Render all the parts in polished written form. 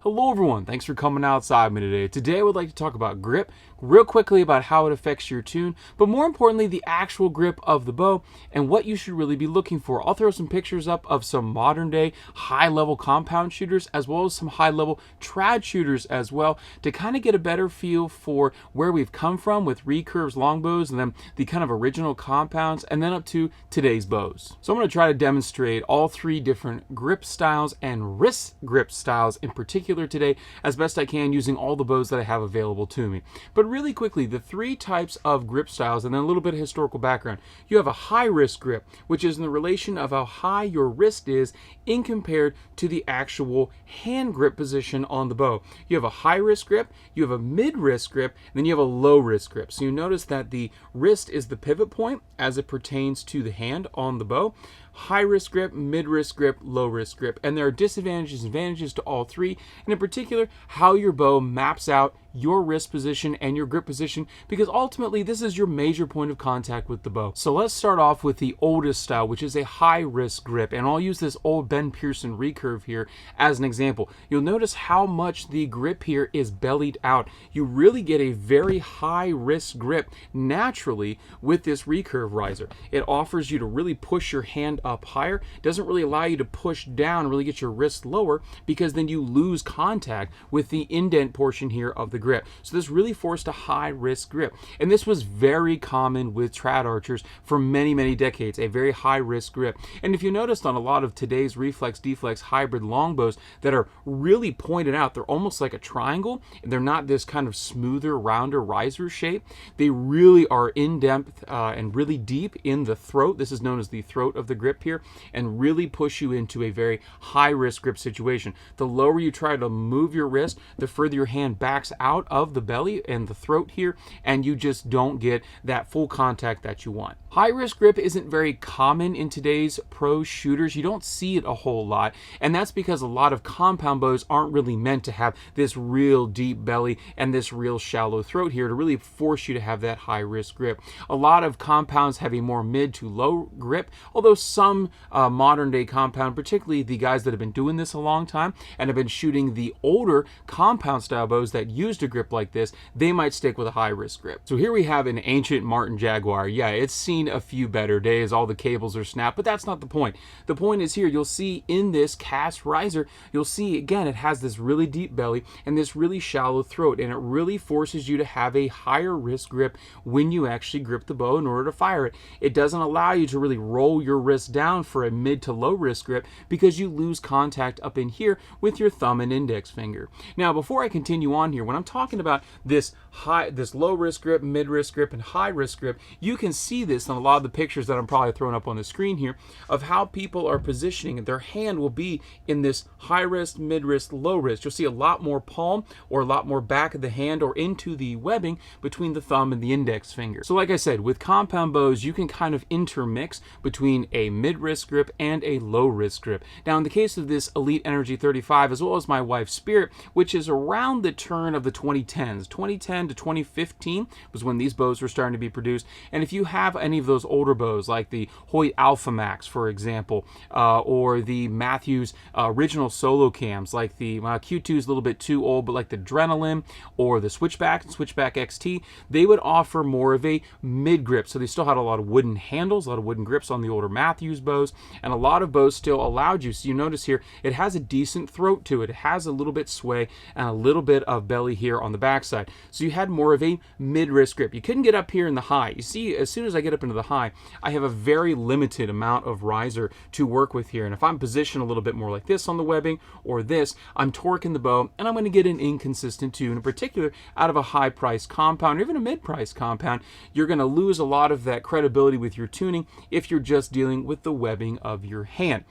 Hello everyone, thanks for coming outside with me today. Today I would like to talk about grip, real quickly about how it affects your tune, but more importantly the actual grip of the bow and what you should really be looking for. I'll throw some pictures up of some modern day high level compound shooters as well as some high level trad shooters as well to kind of get a better feel for where we've come from with recurves longbows and then the kind of original compounds and then up to today's bows. So I'm going to try to demonstrate all three different grip styles and wrist grip styles in particular today as best I can using all the bows that I have available to me. But really quickly, the three types of grip styles and then a little bit of historical background. You have a high wrist grip, which is in the relation of how high your wrist is in compared to the actual hand grip position on the bow. You have a high wrist grip, you have a mid wrist grip, and then you have a low wrist grip. So you notice that the wrist is the pivot point as it pertains to the hand on the bow. High wrist grip, mid wrist grip, low wrist grip. And there are disadvantages and advantages to all three, and in particular, how your bow maps out your wrist position and your grip position, because ultimately this is your major point of contact with the bow. So let's start off with the oldest style, which is a high wrist grip, and I'll use this old Ben Pearson recurve here as an example. You'll notice how much the grip here is bellied out. You really get a very high wrist grip naturally with this recurve riser. It offers you to really push your hand up higher, doesn't really allow you to push down and really get your wrist lower, because then you lose contact with the indent portion here of the grip. So this really forced a high wrist grip, and this was very common with trad archers for many decades, a very high wrist grip. And if you noticed on a lot of today's reflex deflex hybrid longbows that are really pointed out, they're almost like a triangle, and they're not this kind of smoother rounder riser shape. They really are in depth and really deep in the throat. This is known as the throat of the grip here, and really push you into a very high wrist grip situation. The lower you try to move your wrist, the further your hand backs out of the belly and the throat here, and you just don't get that full contact that you want. High wrist grip isn't very common in today's pro shooters. You don't see it a whole lot, and that's because a lot of compound bows aren't really meant to have this real deep belly and this real shallow throat here to really force you to have that high wrist grip. A lot of compounds have a more mid to low grip, although some modern day compound, particularly the guys that have been doing this a long time and have been shooting the older compound style bows that used a grip like this, they might stick with a high wrist grip. So here we have an ancient Martin Jaguar. Yeah, it's seen a few better days, all the cables are snapped, but that's not the point. The point is here, you'll see in this cast riser, you'll see again it has this really deep belly and this really shallow throat, and it really forces you to have a higher wrist grip when you actually grip the bow in order to fire it. It doesn't allow you to really roll your wrist down for a mid to low wrist grip because you lose contact up in here with your thumb and index finger. Now before I continue on here, when I'm talking about this low wrist grip, mid wrist grip, and high wrist grip, you can see this on a lot of the pictures that I'm probably throwing up on the screen here of how people are positioning. Their hand will be in this high wrist, mid wrist, low wrist. You'll see a lot more palm or a lot more back of the hand or into the webbing between the thumb and the index finger. So like I said, with compound bows, you can kind of intermix between a mid wrist grip and a low wrist grip. Now in the case of this Elite Energy 35, as well as my wife's Spirit, which is around the turn of the 2010s, 2010 to 2015 was when these bows were starting to be produced. And if you have any of those older bows like the Hoyt Alpha Max, for example, or the Matthews original solo cams, like the Q2 is a little bit too old, but like the Adrenaline or the Switchback and Switchback XT, they would offer more of a mid grip. So they still had a lot of wooden handles, a lot of wooden grips on the older Matthews bows, and a lot of bows still allowed you. So you notice here, it has a decent throat to it. It has a little bit sway and a little bit of belly here on the backside. So you had more of a mid wrist grip. You couldn't get up here in the high. You see, as soon as I get up into the high, I have a very limited amount of riser to work with here. And if I'm positioned a little bit more like this on the webbing or this, I'm torquing the bow and I'm going to get an inconsistent tune. In particular, out of a high price compound or even a mid price compound, you're going to lose a lot of that credibility with your tuning if you're just dealing with the webbing of your hand.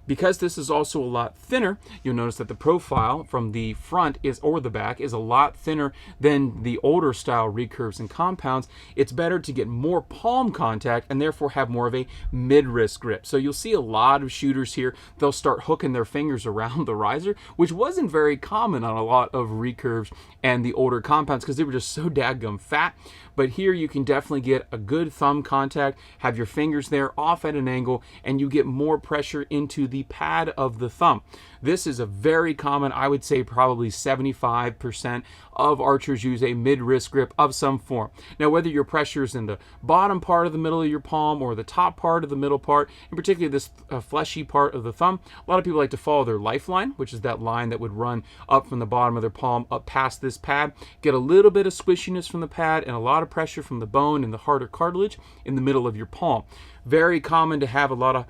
Because this is also a lot thinner, you'll notice that the profile from the front or the back is a lot thinner than the older style recurves and compounds. It's better to get more palm contact and therefore have more of a mid-wrist grip. So you'll see a lot of shooters here, they'll start hooking their fingers around the riser, which wasn't very common on a lot of recurves and the older compounds because they were just so dadgum fat. But here you can definitely get a good thumb contact, have your fingers there off at an angle, and you get more pressure into the the pad of the thumb. This is a very common, I would say probably 75% of archers use a mid-wrist grip of some form. Now, whether your pressure is in the bottom part of the middle of your palm or the top part of the middle part, in particular this fleshy part of the thumb, a lot of people like to follow their lifeline, which is that line that would run up from the bottom of their palm up past this pad, get a little bit of squishiness from the pad and a lot of pressure from the bone and the harder cartilage in the middle of your palm. Very common to have a lot of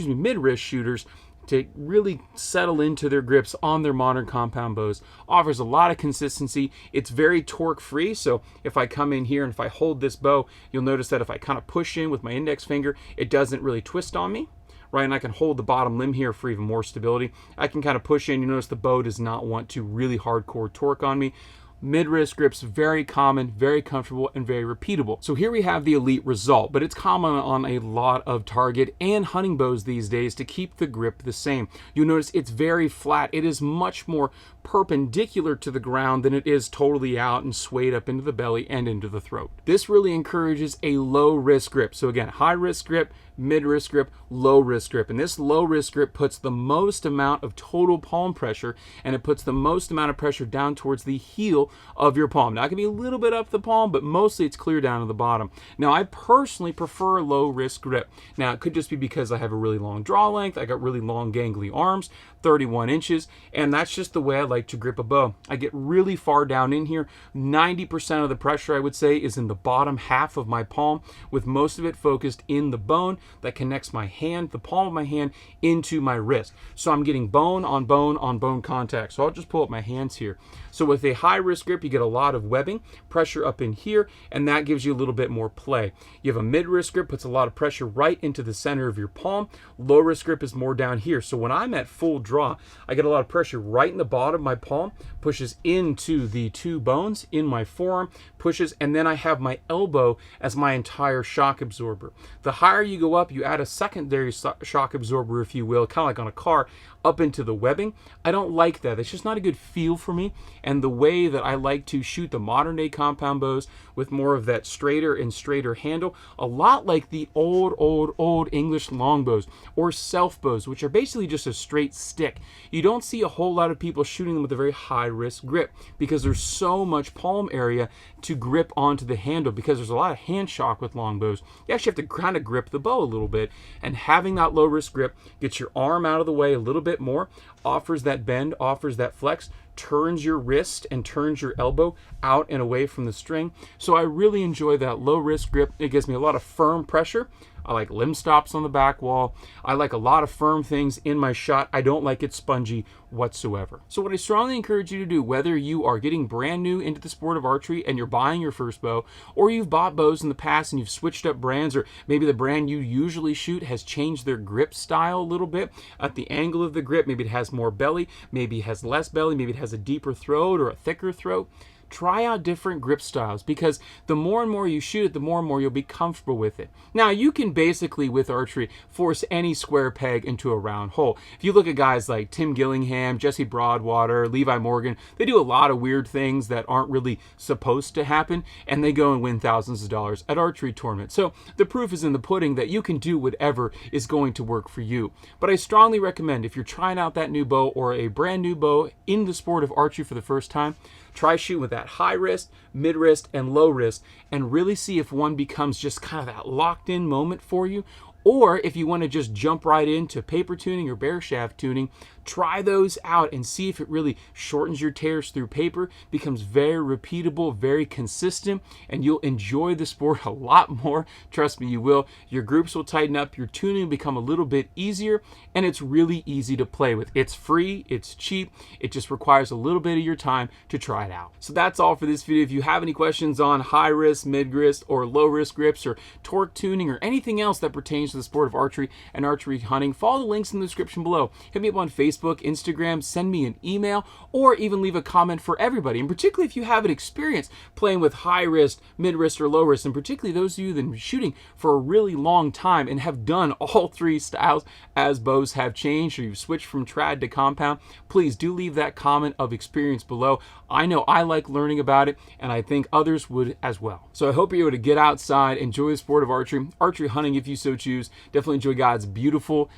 mid-wrist shooters to really settle into their grips on their modern compound bows. Offers a lot of consistency. It's very torque free, so if I come in here and if I hold this bow, you'll notice that if I kind of push in with my index finger, it doesn't really twist on me, right? And I can hold the bottom limb here for even more stability. I can kind of push in. You notice the bow does not want to really hardcore torque on me. Mid-wrist grips, very common, very comfortable, and very repeatable. So here we have the Elite Result, but it's common on a lot of target and hunting bows these days to keep the grip the same. You'll notice it's very flat. It is much more perpendicular to the ground than it is totally out and swayed up into the belly and into the throat. This really encourages a low wrist grip. So again, high wrist grip, mid wrist grip, low wrist grip. And this low wrist grip puts the most amount of total palm pressure, and it puts the most amount of pressure down towards the heel of your palm. Now it can be a little bit up the palm, but mostly it's clear down to the bottom. Now I personally prefer a low wrist grip. Now it could just be because I have a really long draw length, I got really long gangly arms, 31 inches, and that's just the way I like to grip a bow. I get really far down in here. 90% of the pressure, I would say, is in the bottom half of my palm, with most of it focused in the bone that connects my hand, the palm of my hand, into my wrist. So I'm getting bone on bone on bone contact. So I'll just pull up my hands here. So with a high wrist grip, you get a lot of webbing, pressure up in here, and that gives you a little bit more play. You have a mid wrist grip, puts a lot of pressure right into the center of your palm. Low wrist grip is more down here. So when I'm at full draw, I get a lot of pressure right in the bottom of my palm, pushes into the two bones in my forearm, pushes, and then I have my elbow as my entire shock absorber. The higher you go up, you add a secondary shock absorber, if you will, kind of like on a car, up into the webbing. I don't like that. It's just not a good feel for me. And the way that I like to shoot the modern day compound bows with more of that straighter and straighter handle, a lot like the old English longbows or self bows, which are basically just a straight stick. You don't see a whole lot of people shooting them with a very high wrist grip because there's so much palm area to grip onto the handle, because there's a lot of hand shock with longbows. You actually have to kind of grip the bow a little bit, and having that low wrist grip gets your arm out of the way a little bit more, offers that bend, offers that flex, turns your wrist and turns your elbow out and away from the string. So I really enjoy that low wrist grip. It gives me a lot of firm pressure. I like limb stops on the back wall. I like a lot of firm things in my shot. I don't like it spongy whatsoever. So what I strongly encourage you to do, whether you are getting brand new into the sport of archery and you're buying your first bow, or you've bought bows in the past and you've switched up brands, or maybe the brand you usually shoot has changed their grip style a little bit at the angle of the grip. Maybe it has more belly, maybe it has less belly, maybe it has a deeper throat or a thicker throat. Try out different grip styles, because the more and more you shoot it, the more and more you'll be comfortable with it. Now, you can basically, with archery, force any square peg into a round hole. If you look at guys like Tim Gillingham, Jesse Broadwater, Levi Morgan, they do a lot of weird things that aren't really supposed to happen, and they go and win thousands of dollars at archery tournaments. So the proof is in the pudding that you can do whatever is going to work for you. But I strongly recommend, if you're trying out that new bow or a brand new bow in the sport of archery for the first time, try shooting with that high wrist, mid wrist, and low wrist, and really see if one becomes just kind of that locked in moment for you. Or if you want to just jump right into paper tuning or bear shaft tuning, try those out and see if it really shortens your tears through paper, becomes very repeatable, very consistent, and you'll enjoy the sport a lot more. Trust me, you will. Your groups will tighten up, your tuning will become a little bit easier, and it's really easy to play with. It's free, it's cheap, it just requires a little bit of your time to try it out. So that's all for this video. If you have any questions on high wrist, mid wrist, or low wrist grips, or torque tuning, or anything else that pertains to the sport of archery and archery hunting, follow the links in the description below. Hit me up on Facebook, Instagram, send me an email, or even leave a comment for everybody. And particularly if you have an experience playing with high wrist, mid wrist, or low wrist, and particularly those of you that have been shooting for a really long time and have done all three styles as bows have changed, or you've switched from trad to compound, please do leave that comment of experience below. I know I like learning about it, and I think others would as well. So I hope you're able to get outside, enjoy the sport of archery hunting if you so choose. Definitely enjoy God's beautiful,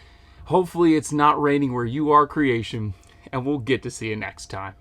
Hopefully it's not raining where you are, creation, and we'll get to see you next time.